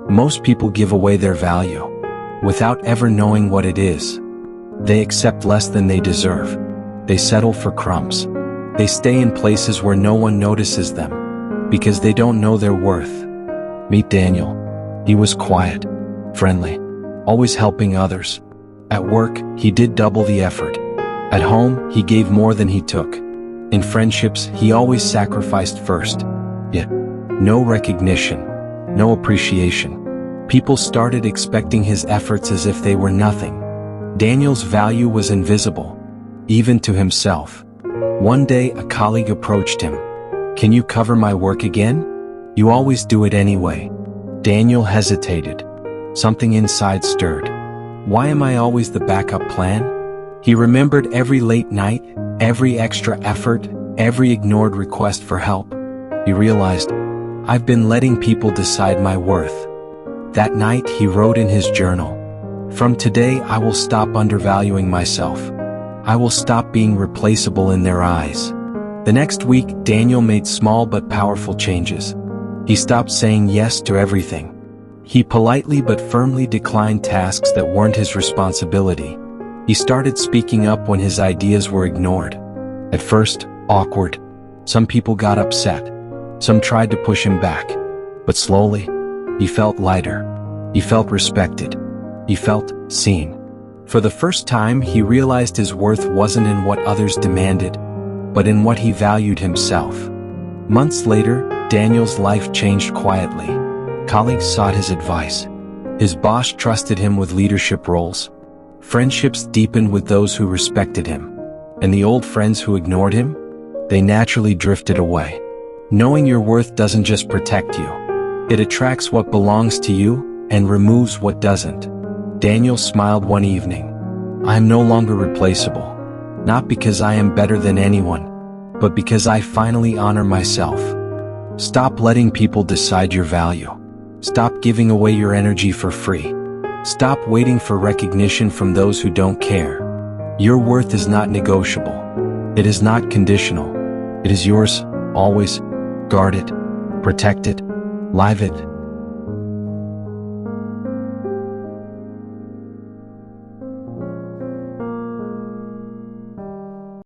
Most people give away their value without ever knowing what it is. They accept less than they deserve. They settle for crumbs. They stay in places where no one notices them because they don't know their worth. Meet Daniel. He was quiet, friendly, always helping others. At work, he did double the effort. At home, he gave more than he took. In friendships, he always sacrificed first. Yet, no recognition, no appreciation. People started expecting his efforts as if they were nothing. Daniel's value was invisible, even to himself. One day, a colleague approached him. "Can you cover my work again? You always do it anyway." Daniel hesitated. Something inside stirred. Why am I always the backup plan? He remembered every late night, every extra effort, every ignored request for help. He realized, I've been letting people decide my worth. That night, he wrote in his journal, "From today, I will stop undervaluing myself. I will stop being replaceable in their eyes." The next week, Daniel made small but powerful changes. He stopped saying yes to everything. He politely but firmly declined tasks that weren't his responsibility. He started speaking up when his ideas were ignored. At first, awkward. Some people got upset. Some tried to push him back. But slowly, he felt lighter. He felt respected. He felt seen. For the first time, he realized his worth wasn't in what others demanded, but in what he valued himself. Months later, Daniel's life changed quietly. Colleagues sought his advice. His boss trusted him with leadership roles. Friendships deepened with those who respected him. And the old friends who ignored him? They naturally drifted away. Knowing your worth doesn't just protect you. It attracts what belongs to you and removes what doesn't. Daniel smiled one evening. I am no longer replaceable. Not because I am better than anyone, but because I finally honor myself. Stop letting people decide your value. Stop giving away your energy for free. Stop waiting for recognition from those who don't care. Your worth is not negotiable. It is not conditional. It is yours, always. Guard it, protect it, live it.